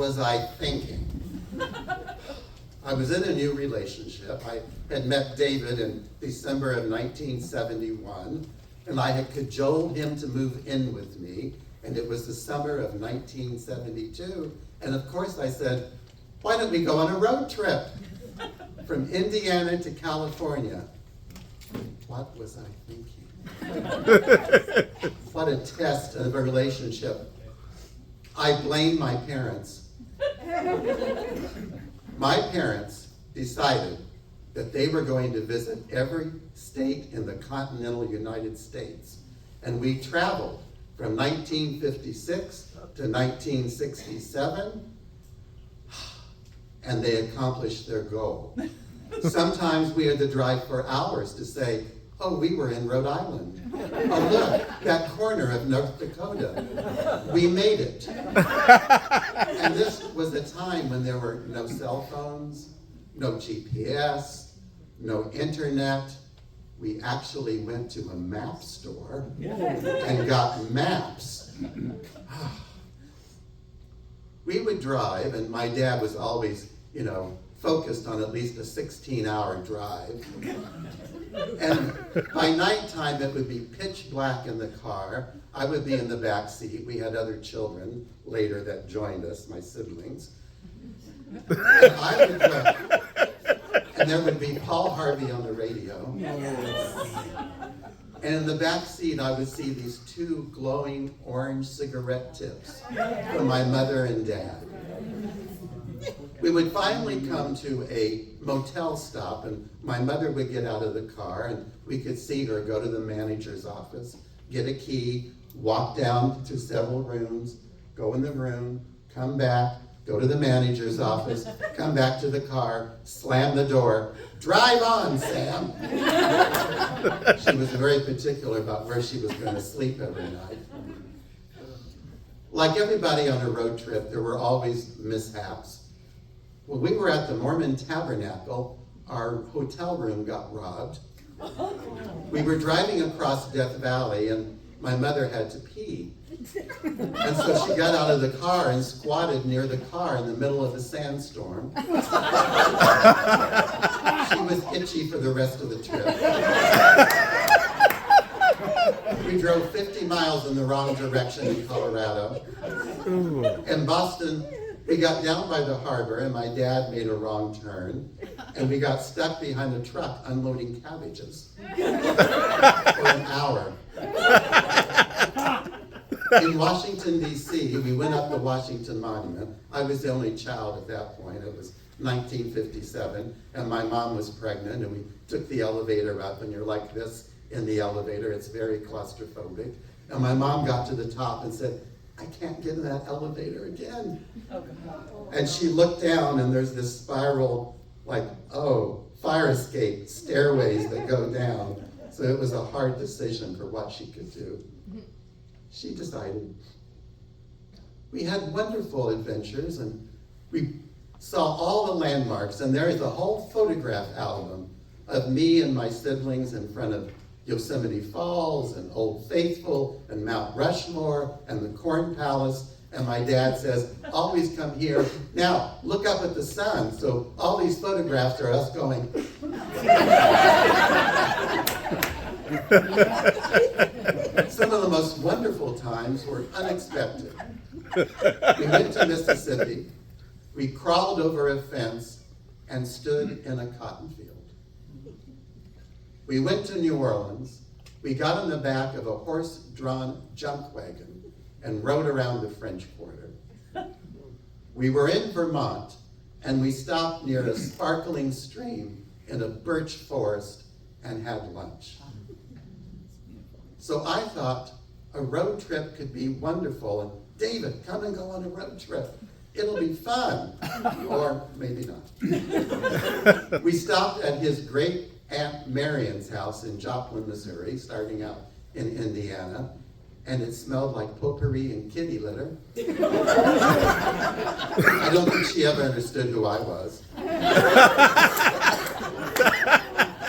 was I thinking? I was in a new relationship. I had met David in December of 1971, and I had cajoled him to move in with me, and it was the summer of 1972, and of course I said, why don't we go on a road trip from Indiana to California? What was I thinking? What a test of a relationship. I blame my parents. My parents decided that they were going to visit every state in the continental United States. And we traveled from 1956 to 1967, and they accomplished their goal. Sometimes we had to drive for hours to say, oh, we were in Rhode Island. Oh, look, that corner of North Dakota. We made it. And this was a time when there were no cell phones, no GPS, no internet. We actually went to a map store and got maps. We would drive, and my dad was always, focused on at least a 16-hour drive. And by nighttime, it would be pitch black in the car. I would be in the back seat. We had other children later that joined us, my siblings. And I would go, and there would be Paul Harvey on the radio. And in the back seat, I would see these two glowing orange cigarette tips from my mother and dad. We would finally come to a motel stop, and my mother would get out of the car, and we could see her go to the manager's office, get a key, walk down to several rooms, go in the room, come back, go to the manager's office, come back to the car, slam the door, drive on, Sam. She was very particular about where she was going to sleep every night. Like everybody on a road trip, there were always mishaps. When we were at the Mormon Tabernacle, our hotel room got robbed. We were driving across Death Valley, and my mother had to pee. And so she got out of the car and squatted near the car in the middle of a sandstorm. She was itchy for the rest of the trip. We drove 50 miles in the wrong direction in Colorado. In Boston, we got down by the harbor, and my dad made a wrong turn, and we got stuck behind a truck unloading cabbages for an hour. In Washington, D.C., we went up the Washington Monument. I was the only child at that point. It was 1957, and my mom was pregnant, and we took the elevator up, and you're like this in the elevator. It's very claustrophobic. And my mom got to the top and said, I can't get in that elevator again. And she looked down, and there's this spiral, fire escape stairways that go down. So it was a hard decision for what she could do. She decided. We had wonderful adventures, and we saw all the landmarks, and there is a whole photograph album of me and my siblings in front of Yosemite Falls and Old Faithful and Mount Rushmore and the Corn Palace. And my dad says, always come here. Now, look up at the sun. So all these photographs are us going. Some of the most wonderful times were unexpected. We went to Mississippi. We crawled over a fence and stood in a cotton field. We went to New Orleans. We got in the back of a horse-drawn junk wagon and rode around the French Quarter. We were in Vermont, and we stopped near a sparkling stream in a birch forest and had lunch. So I thought a road trip could be wonderful, and David, come and go on a road trip. It'll be fun, or maybe not. We stopped at his great Aunt Marion's house in Joplin, Missouri, starting out in Indiana, and it smelled like potpourri and kitty litter. I don't think she ever understood who I was.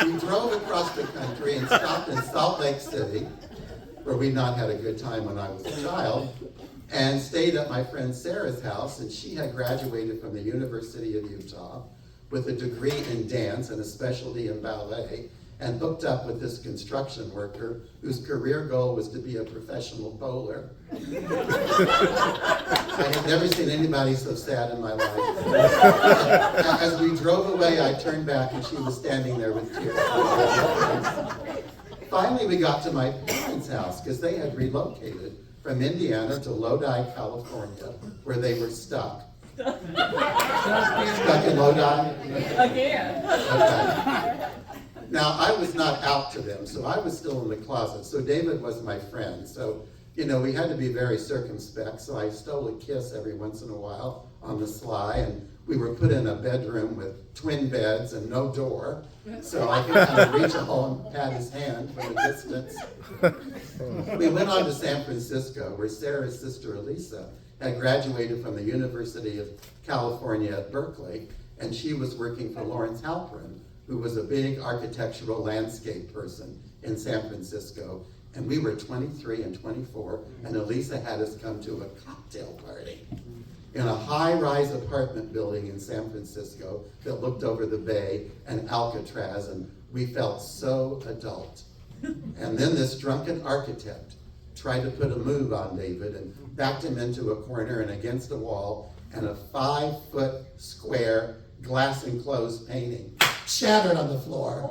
We drove across the country and stopped in Salt Lake City, where we'd not had a good time when I was a child, and stayed at my friend Sarah's house, and she had graduated from the University of Utah with a degree in dance and a specialty in ballet, and hooked up with this construction worker whose career goal was to be a professional bowler. I had never seen anybody so sad in my life. As we drove away, I turned back and she was standing there with tears. Finally, we got to my parents' house because they had relocated from Indiana to Lodi, California, where they were stuck. Stuck in Lodi? Again. Okay. Now, I was not out to them, so I was still in the closet. So David was my friend. So, we had to be very circumspect. So I stole a kiss every once in a while on the sly, and we were put in a bedroom with twin beds and no door. So I could kind of reach a hole and pat his hand from a distance. We went on to San Francisco, where Sarah's sister Elisa had graduated from the University of California at Berkeley, and she was working for Lawrence Halprin, who was a big architectural landscape person in San Francisco. And we were 23 and 24, and Elisa had us come to a cocktail party in a high-rise apartment building in San Francisco that looked over the bay and Alcatraz, and we felt so adult. And then this drunken architect tried to put a move on David and backed him into a corner and against a wall, and a 5-foot square glass enclosed painting shattered on the floor.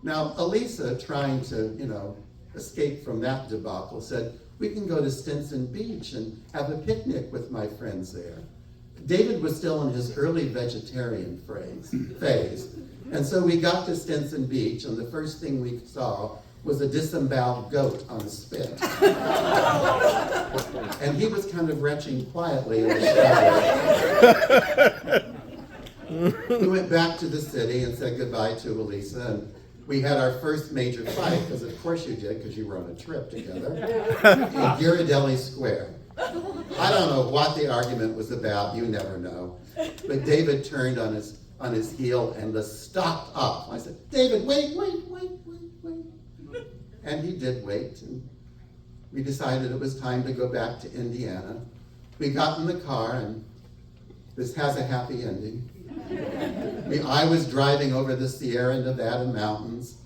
Now, Elisa, trying to, escape from that debacle, said, we can go to Stinson Beach and have a picnic with my friends there. David was still in his early vegetarian phase, and so we got to Stinson Beach, and the first thing we saw was a disemboweled goat on a spit. And he was kind of retching quietly in the shower. We went back to the city and said goodbye to Elisa, and we had our first major fight, because of course you did, because you were on a trip together, in Ghirardelli Square. I don't know what the argument was about, you never know. But David turned on his heel and stopped up. I said, David, wait. And he did wait, and we decided it was time to go back to Indiana. We got in the car, and this has a happy ending. I was driving over the Sierra Nevada mountains,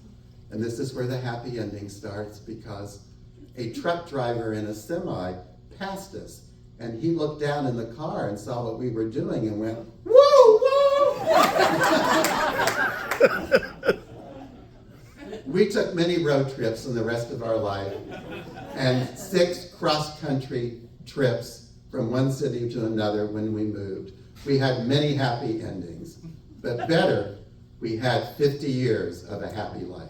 and this is where the happy ending starts, because a truck driver in a semi passed us, and he looked down in the car and saw what we were doing and went, woo, woo! We took many road trips in the rest of our life, and 6 cross-country trips from one city to another when we moved. We had many happy endings, but better, we had 50 years of a happy life.